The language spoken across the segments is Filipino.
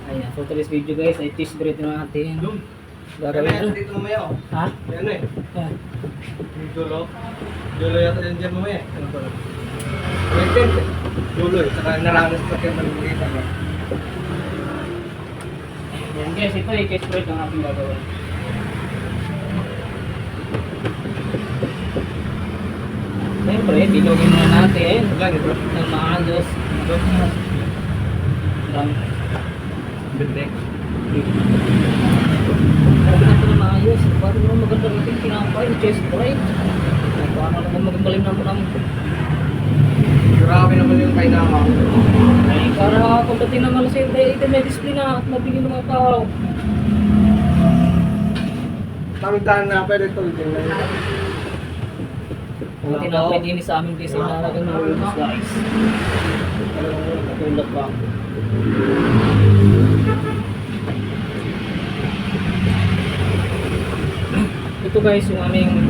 Ayan, for today's video guys, ay test bread na natin. Gagawin Kaya ito. dito mamaya oh. Ha? Yan eh. Ayan. Yung dulo. Dulo yata yan dyan mamaya. Ano ba? Wait. Dulo eh. Saka naranas pa kayo maliliit ano. Ayan guys, ito ay test bread ang ating gagawin. Siyempre, bilogin muna natin. Wala nito. Ng maayos. Bindek. Huwag natin na maayos. Bago naman maganda natin pinapay, chest bread. Paano naman magagaling naman ang... Grabe naman yung kainama. Ay, para kung dating naman sa ito may display na at mabili ng mga tao. Tamitaan na pwede ito. Kung tinapay din sa aming design na natin ng rules guys. Talagang katulad pa. Ito guys yung aming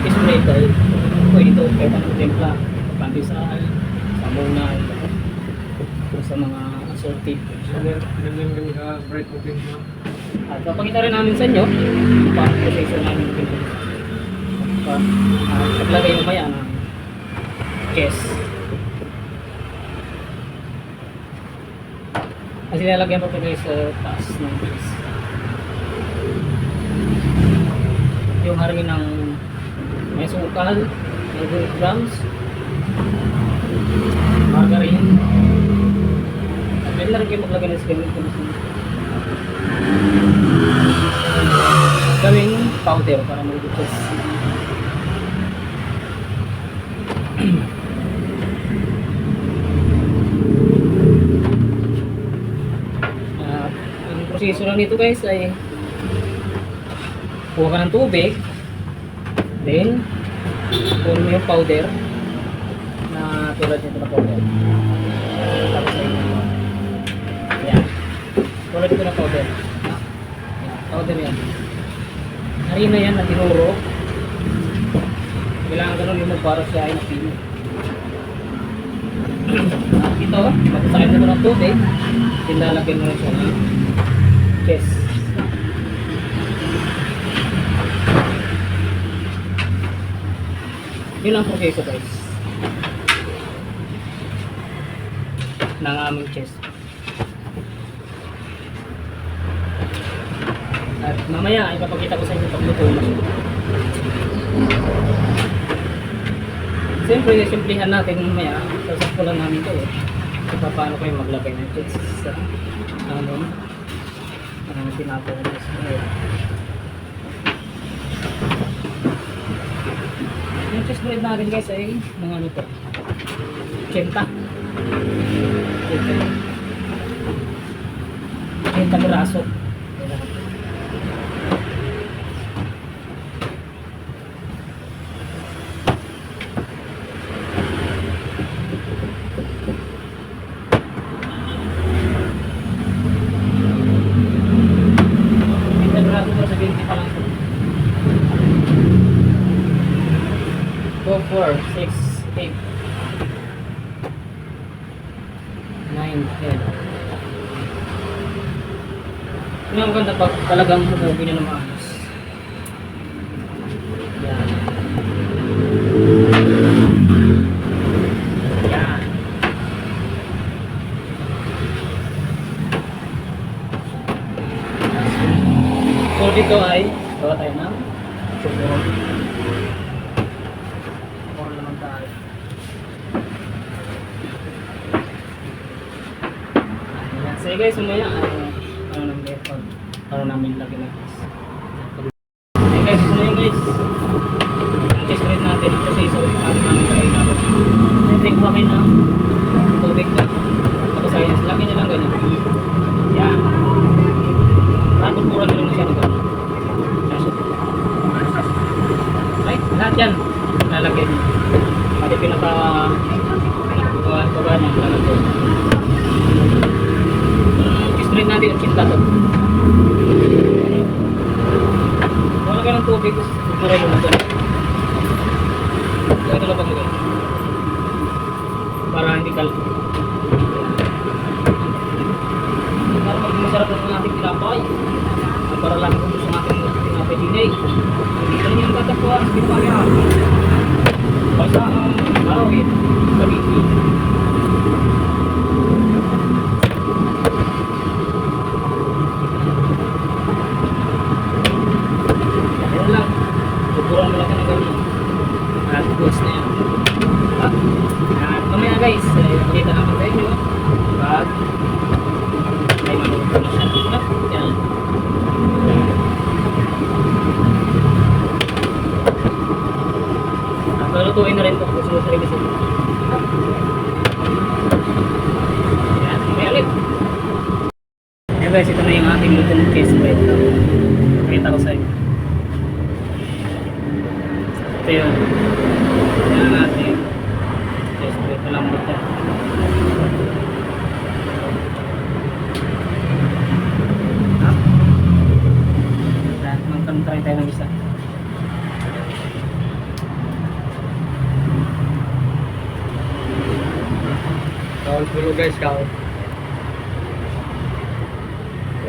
display guys. Pwede ito kahit anong templa. Pandesal, samunal, sa mga assorted. Ganyan yung bread mo din. At papakita rin namin sa inyo paano processor namin ito. Paglagay mamaya ng chest. Kasi nilalagyan pa ito sa taas ng chest. Yung harmin ng may sukal, may grams, margarine. At pwede na rin kayo maglagay ng skin. Gawing powder para mag-utos. Ang proseso lang nito guys ay kuha ka ng tubig, then kuha mo yung powder na tulad nito na powder. Tapos ay yan, tulad nito na powder. Powder yan. Harina yan na tinuro. Kailangan ganun yung para siya ay napili. Ito, magsasakin mo ng tubig, tinalagyan mo na siya ng chest. Yun ang proseso guys ng aming chest. At mamaya ipapakita ko sa inyo pagluto na. Siyempre, simplihan natin mamaya. Sasakto lang namin ito eh. So, paano kayo maglagay ng chest sa ano tinapos ng chest. Yung chest bread natin guys ay mga ano to 80 piraso. Go 4, 6, 8, 9, 10. Yun ang maganda pag talagang hubugin nyo ng maayos. Yan. Yan. So dito ay gawa tayo ng sugar. Sige guys, sumaya ano nang pag para namin lagi na guys. Sige guys, sumaya guys. Ang test rate natin kasi so ano namin lagi na. I-take mo kayo ng tubig na. Tapos ayun, laki nyo lang ganyan. Yan. Tapos pura nyo lang siya ng ganyan. Right, lahat yan. Lalagyan nyo. Pati pinaka baba niya lalagyan. Straight natin ang kinta to. Wala ka ng tubig, maray mo na ito. Ito lang pag-lagay. Para hindi kalpo. Para pag masarap guys, ito na yung ating lutong case plate. Pakita ko sa inyo. Ito yun. Yan ang ating case plate. Malambot yan. Ha? Magkantry tayo ng isa. Count dulu guys, count.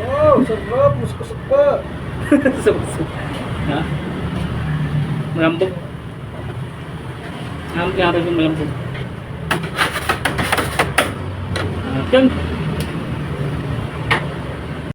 Wow, sarap, muskusok pa. Sumusok. Ha? Malambot. Ang kaya rin yung malambot. Yan.